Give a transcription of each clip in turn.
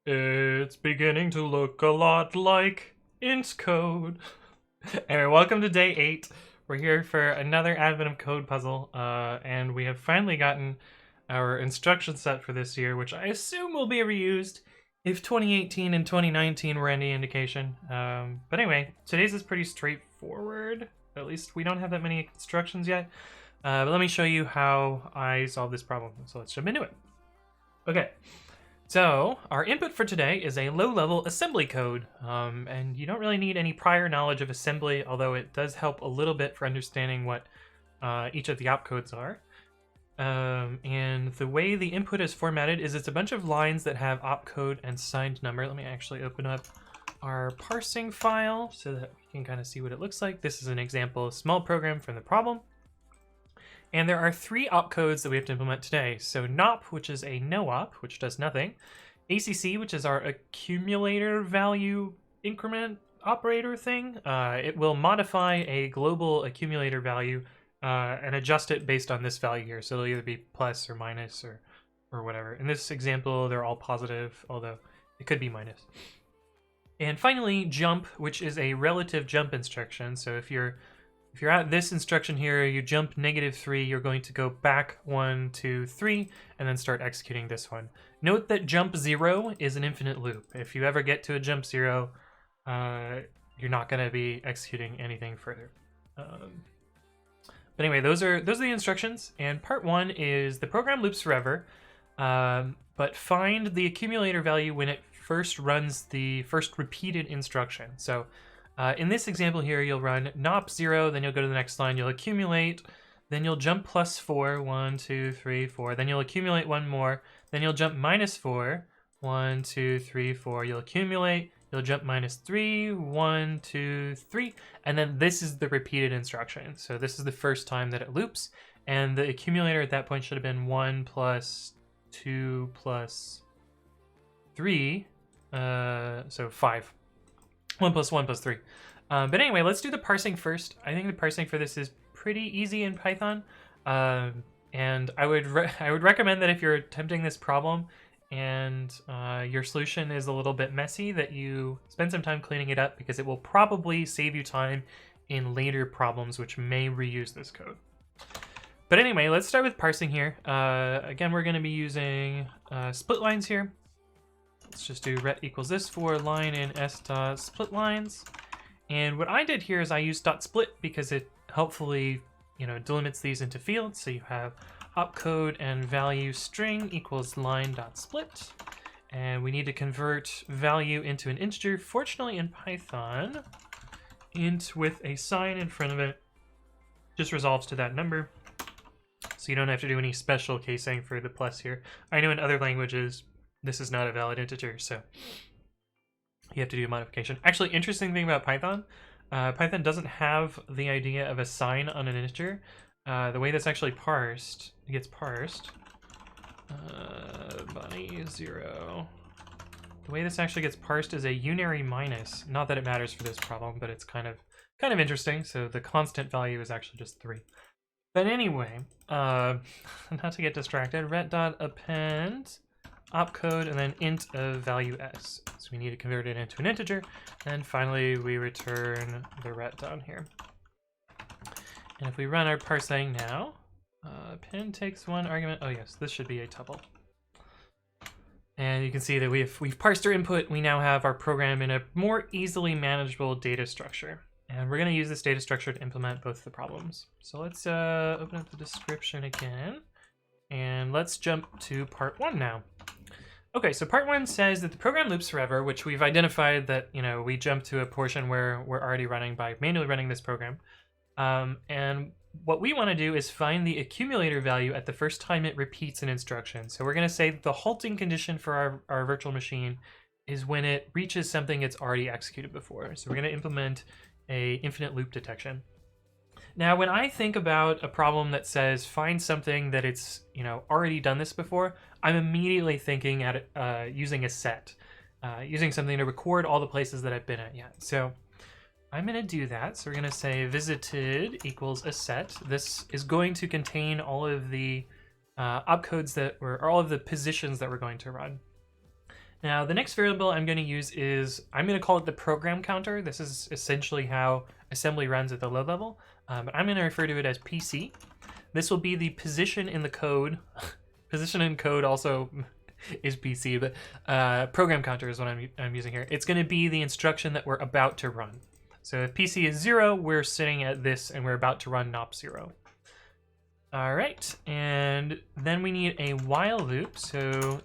It's beginning to look a lot like IntCode. Anyway, welcome to day 8. We're here for another Advent of Code puzzle, and we have finally gotten our instruction set for this year, which I assume will be reused if 2018 and 2019 were any indication. But anyway, today's is pretty straightforward. At least we don't have that many instructions yet. But let me show you how I solve this problem. So let's jump into it. Okay. So, our input for today is a low-level assembly code, and you don't really need any prior knowledge of assembly, although it does help a little bit for understanding what each of the opcodes are. And the way the input is formatted is it's a bunch of lines that have opcode and signed number. Let me actually open up our parsing file so that we can kind of see what it looks like. This is an example small program from the problem. And there are 3 opcodes that we have to implement today. So NOP, which is a no-op, which does nothing. ACC, which is our accumulator value increment operator thing. It will modify a global accumulator value and adjust it based on this value here. So it'll either be plus or minus or whatever. In this example, they're all positive, although it could be minus. And finally, jump, which is a relative jump instruction. So if you're at this instruction here, you jump -3, you're going to go back 1, 2, 3, and then start executing this one. Note that jump 0 is an infinite loop. If you ever get to a jump 0, you're not going to be executing anything further. But anyway, those are the instructions, and part 1 is the program loops forever, but find the accumulator value when it first runs the first repeated instruction. So in this example here, you'll run NOP 0, then you'll go to the next line, you'll accumulate, then you'll jump +4, 1, 2, 3, 4, then you'll accumulate one more, then you'll jump -4, 1, 2, 3, 4, you'll accumulate, you'll jump -3, 1, 2, 3, and then this is the repeated instruction. So this is the first time that it loops, and the accumulator at that point should have been 1 plus 2 plus 3, so 5. 1 plus 1 plus 3. But anyway, let's do the parsing first. I think the parsing for this is pretty easy in Python. And I would recommend that if you're attempting this problem and your solution is a little bit messy, that you spend some time cleaning it up, because it will probably save you time in later problems which may reuse this code. But anyway, let's start with parsing here. Again, we're going to be using split lines here. Let's just do ret equals this for line in s.splitlines. And what I did here is I used .split because it helpfully, delimits these into fields. So you have opcode and value string equals line.split. And we need to convert value into an integer. Fortunately, in Python, int with a sign in front of it just resolves to that number. So you don't have to do any special casing for the plus here. I know in other languages, this is not a valid integer, so you have to do a modification. Actually, interesting thing about Python, Python doesn't have the idea of a sign on an integer. The way that's actually parsed, it gets parsed, bunny 0. The way this actually gets parsed is a unary minus. Not that it matters for this problem, but it's kind of interesting. So the constant value is actually just 3. But anyway, not to get distracted, ret.append opcode and then int of value s. So we need to convert it into an integer, and finally we return the ret down here. And if we run our parsing now, append takes 1 argument. Oh yes, this should be a tuple. And you can see that we've parsed our input. We now have our program in a more easily manageable data structure. And we're going to use this data structure to implement both the problems. So let's open up the description again, and let's jump to part 1 now. Okay, so part 1 says that the program loops forever, which we've identified that, we jump to a portion where we're already running by manually running this program. And what we want to do is find the accumulator value at the first time it repeats an instruction. So we're going to say that the halting condition for our virtual machine is when it reaches something it's already executed before. So we're going to implement a infinite loop detection. Now, when I think about a problem that says find something that it's already done this before, I'm immediately thinking at using a set, using something to record all the places that I've been at yet. So I'm going to do that. So we're going to say visited equals a set. This is going to contain all of the opcodes or all of the positions that we're going to run. Now, the next variable I'm going to use is, I'm going to call it the program counter. This is essentially how assembly runs at the low level, but I'm going to refer to it as PC. This will be the position in the code. Position in code also is PC, but program counter is what I'm using here. It's going to be the instruction that we're about to run. So if PC is 0, we're sitting at this and we're about to run nop 0. All right, and then we need a while loop. So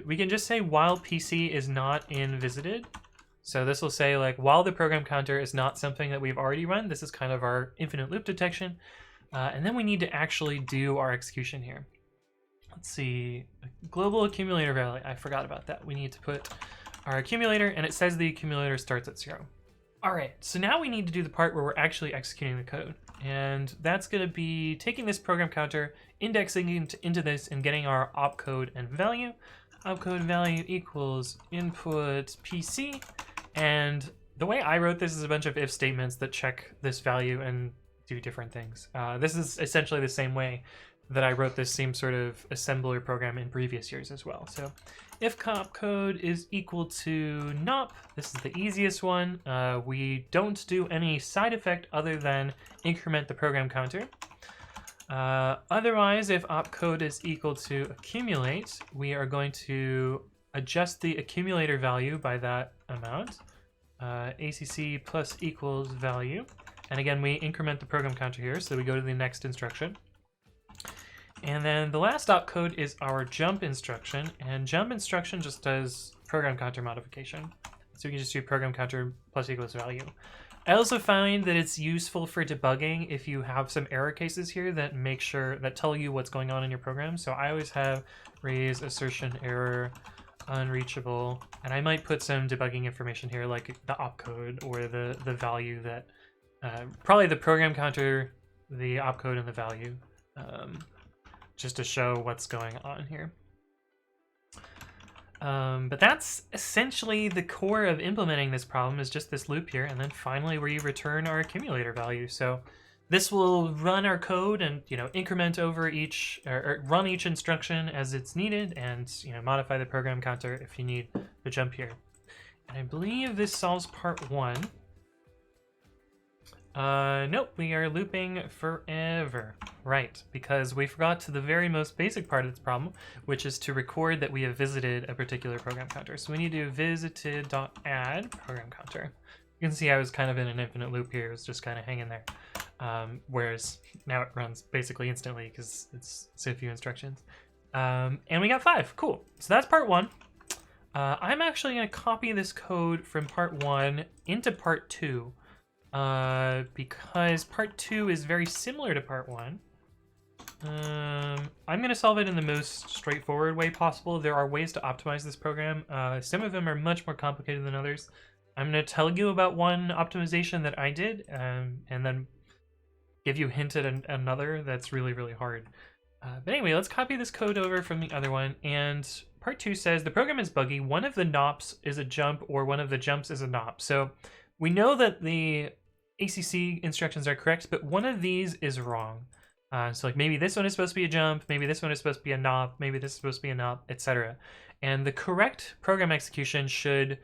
we can just say while PC is not in visited. So this will say like while the program counter is not something that we've already run. This is kind of our infinite loop detection. And then we need to actually do our execution here. Let's see, global accumulator value. I forgot about that. We need to put our accumulator, and it says the accumulator starts at 0. All right, so now we need to do the part where we're actually executing the code. And that's going to be taking this program counter, indexing into this, and getting our opcode and value. Opcode value equals input PC. And the way I wrote this is a bunch of if statements that check this value and do different things. This is essentially the same way that I wrote this same sort of assembler program in previous years as well. So if opcode is equal to nop, this is the easiest one. We don't do any side effect other than increment the program counter. Otherwise, if opcode is equal to accumulate, we are going to adjust the accumulator value by that amount. ACC plus equals value. And again, we increment the program counter here, so we go to the next instruction. And then the last opcode is our jump instruction, and jump instruction just does program counter modification. So we can just do program counter plus equals value. I also find that it's useful for debugging if you have some error cases here that tell you what's going on in your program. So I always have raise assertion error unreachable, and I might put some debugging information here like the opcode or the value that probably the program counter, the opcode, and the value. Just to show what's going on here. But that's essentially the core of implementing this problem, is just this loop here, and then finally we return our accumulator value. So this will run our code and increment over each, or run each instruction as it's needed, and modify the program counter if you need to jump here. And I believe this solves part 1. Nope, we are looping forever. Right, because we forgot to the very most basic part of this problem, which is to record that we have visited a particular program counter. So we need to do visited.add program counter. You can see I was kind of in an infinite loop here. It was just kind of hanging there. Whereas now it runs basically instantly because it's so few instructions. And we got 5. Cool. So that's part 1. I'm actually going to copy this code from part 1 into part 2. Because part 2 is very similar to part 1. I'm going to solve it in the most straightforward way possible. There are ways to optimize this program. Some of them are much more complicated than others. I'm going to tell you about one optimization that I did, and then give you a hint at another that's really, really hard. But anyway, let's copy this code over from the other one. And part 2 says the program is buggy. One of the nops is a jump, or one of the jumps is a nop. So we know that the ACC instructions are correct, but one of these is wrong. So like maybe this one is supposed to be a jump, maybe this one is supposed to be a nop, maybe this is supposed to be a nop, etc. And the correct program execution should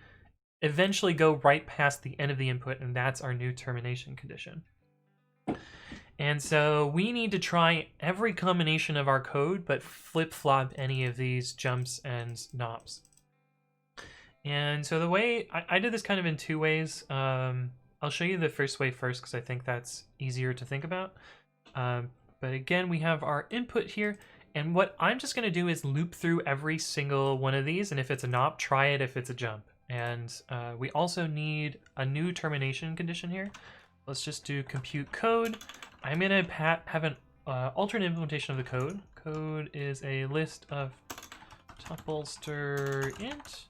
eventually go right past the end of the input, and that's our new termination condition. And so we need to try every combination of our code, but flip-flop any of these jumps and nops. And so the way I did this kind of in 2 ways. I'll show you the first way first because I think that's easier to think about. But again, we have our input here, and what I'm just going to do is loop through every single one of these, and if it's a nop, try it if it's a jump. And we also need a new termination condition here. Let's just do compute code. I'm going to have an alternate implementation of the code. Code is a list of tuple stir int.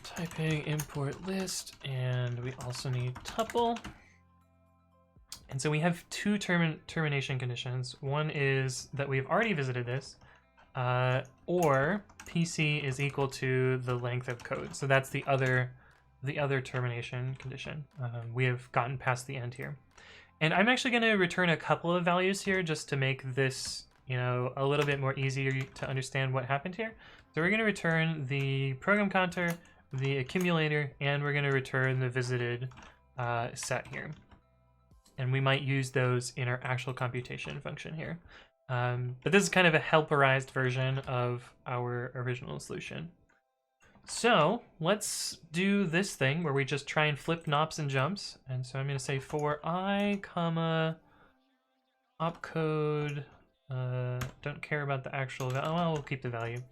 Typing import list, and we also need tuple. And so we have 2 termination conditions. One is that we've already visited this, or PC is equal to the length of code. So that's the other termination condition. We have gotten past the end here. And I'm actually going to return a couple of values here just to make this you know, a little bit more easier to understand what happened here. So we're going to return the program counter, the accumulator, and we're going to return the visited set here. And we might use those in our actual computation function here. But this is kind of a helperized version of our original solution. So let's do this thing where we just try and flip nops and jumps. And so I'm going to say for I, comma, opcode, don't care about the actual value. Well, we'll keep the value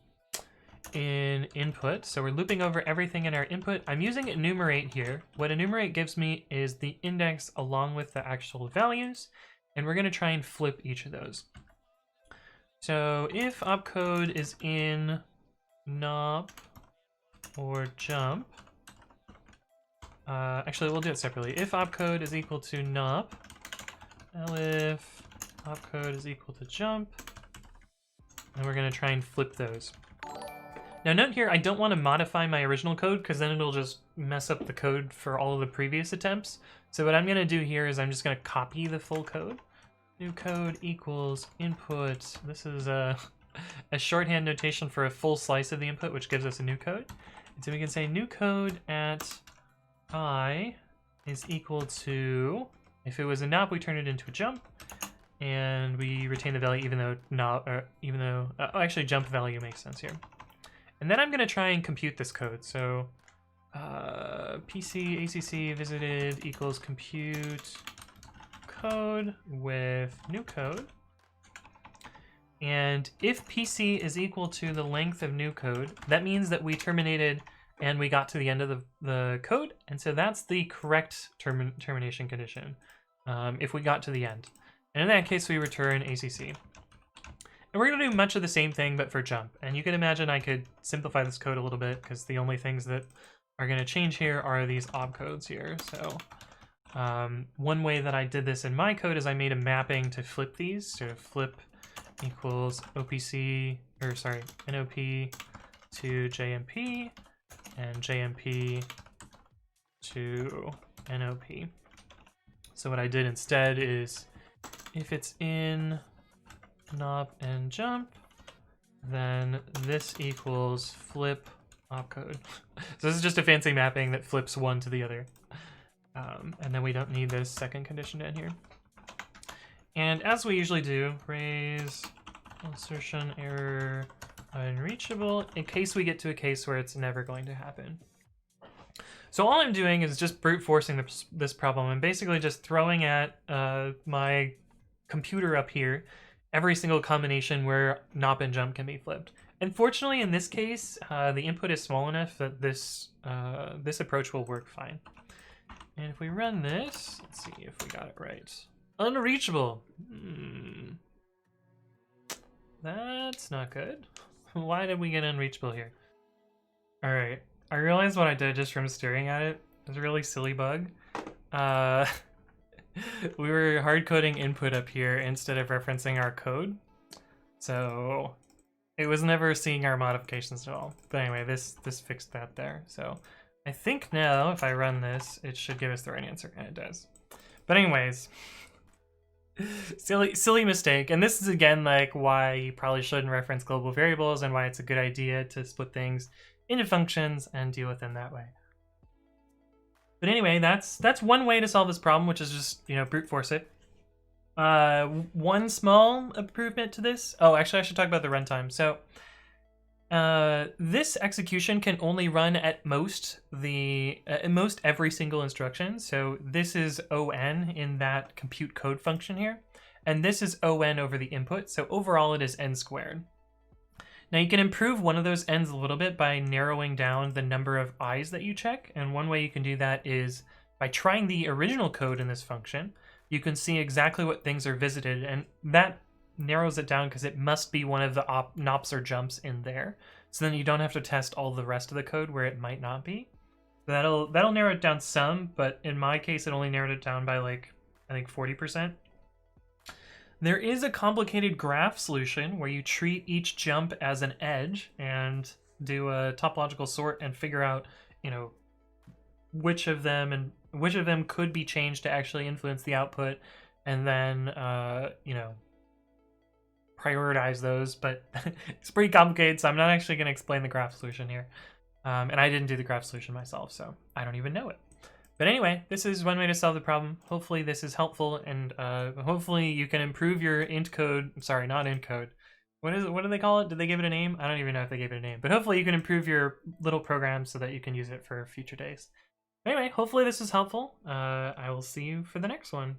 in input. So we're looping over everything in our input. I'm using enumerate here. What enumerate gives me is the index along with the actual values. And we're going to try and flip each of those. So if opcode is in nop or jump, actually we'll do it separately. If opcode is equal to nop, elif opcode is equal to jump, and we're going to try and flip those. Now note here, I don't want to modify my original code because then it'll just mess up the code for all of the previous attempts. So what I'm going to do here is I'm just going to copy the full code. New code equals input. This is a shorthand notation for a full slice of the input, which gives us a new code. And so we can say new code at I is equal to, if it was a nop, we turn it into a jump, and we retain the value even though nop, actually jump value makes sense here. And then I'm going to try and compute this code. So PC ACC visited equals compute code with new code. And if PC is equal to the length of new code, that means that we terminated and we got to the end of the code. And so that's the correct termination condition if we got to the end. And in that case, we return ACC. And we're going to do much of the same thing, but for jump. And you can imagine I could simplify this code a little bit because the only things that are going to change here are these opcodes here. So one way that I did this in my code is I made a mapping to flip these. So flip equals OPC, or sorry, NOP to JMP, and JMP to NOP. So what I did instead is, if it's in nop and jump, then this equals flip opcode. So this is just a fancy mapping that flips one to the other. And then we don't need this second condition down here. And as we usually do, raise insertion error unreachable in case we get to a case where it's never going to happen. So all I'm doing is just brute forcing this problem and basically just throwing at my computer up here every single combination where nop and jump can be flipped. Unfortunately, in this case, the input is small enough that this approach will work fine. And if we run this, let's see if we got it right. Unreachable. That's not good. Why did we get unreachable here? All right, I realized what I did just from staring at it. It was a really silly bug. We were hard coding input up here instead of referencing our code. So it was never seeing our modifications at all. But anyway, this fixed that there. So I think now if I run this, it should give us the right answer, and it does. But anyways, silly mistake. And this is again like why you probably shouldn't reference global variables and why it's a good idea to split things into functions and deal with them that way. But anyway, that's one way to solve this problem, which is just, you know, brute force it. One small improvement to this. Oh, actually, I should talk about the runtime. So this execution can only run at most every single instruction. So this is on in that compute code function here, and this is on over the input. So overall, it is n squared. Now you can improve one of those n's a little bit by narrowing down the number of i's that you check. And one way you can do that is by trying the original code in this function. You can see exactly what things are visited, and that narrows it down because it must be one of the nops or jumps in there. So then you don't have to test all the rest of the code where it might not be. So that'll narrow it down some, but in my case, it only narrowed it down by like, I think 40%. There is a complicated graph solution where you treat each jump as an edge and do a topological sort and figure out, you know, which of them could be changed to actually influence the output, and then you know, prioritize those, but it's pretty complicated, so I'm not actually going to explain the graph solution here. And I didn't do the graph solution myself, so I don't even know it. But anyway, this is one way to solve the problem. Hopefully this is helpful, and hopefully you can improve your IntCode. Sorry, not IntCode. What is it? What do they call it? Did they give it a name? I don't even know if they gave it a name. But hopefully you can improve your little program so that you can use it for future days. Anyway, hopefully this is helpful. I will see you for the next one.